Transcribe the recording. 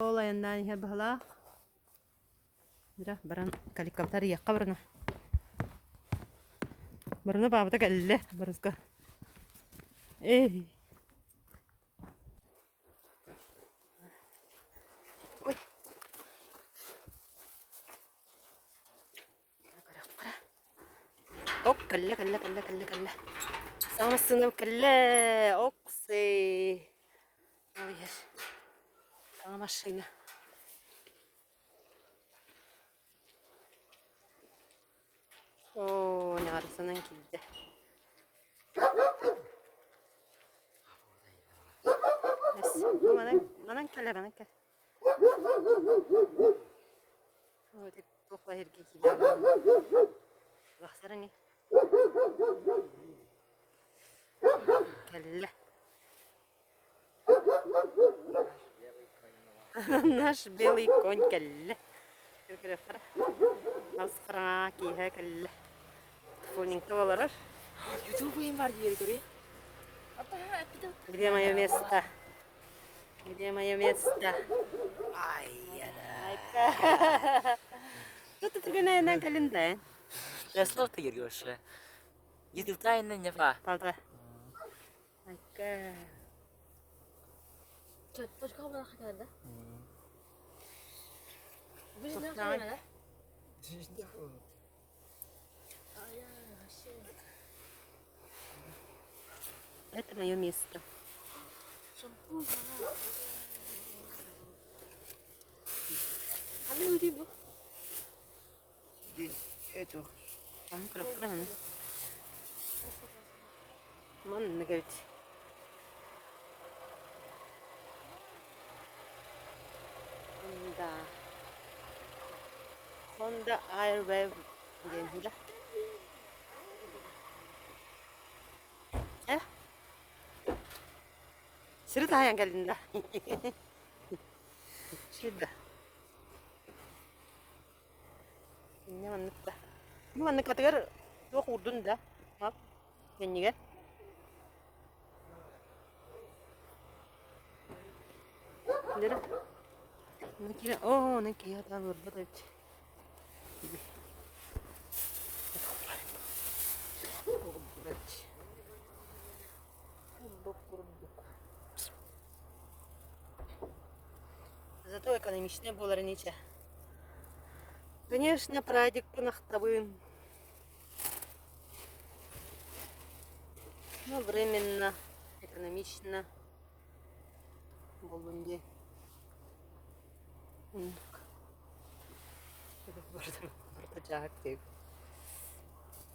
Olayından ihe bala. Bira baran kalikaptar yakka barana. Barana babata galle baraska. Eh. Uy. Ok kalle. Sama sınıf kalle. Oksi. Hayır. Sana başlayın. Oo, ne arasından kilidi. Yes. Manan kalle. Oh, tek topla herki kilidi. Baksana. Kalle. Наш белый конь калле. Масхара киха калле. Фунинг толарар. YouTube'un var diye görüyor. Где мое место? Где мое место? Ay ya. Тут ты гына на календарь. Reslo da giriyor şu. YouTube'da yayınlanınca falan. Palta. Ayka. Başka bir dakika geldi. Biz ne Tamam. yapıyoruz? Это мое место. Hani öyle bu? Это. Там красиво. Ман говорит. Honda Airwave gençler. Sırıta yang geldiğinde. Şurada. Ne manlıkta. Bu manlıkta tekrar yok urdun da. Bak. Gençler. Nere? Ne kira? Oh, ne kira da burada. Зато экономичнее было раньше. Конечно, прадик по-нахтовым. Но временно, экономично. Болунде. Burada acayip.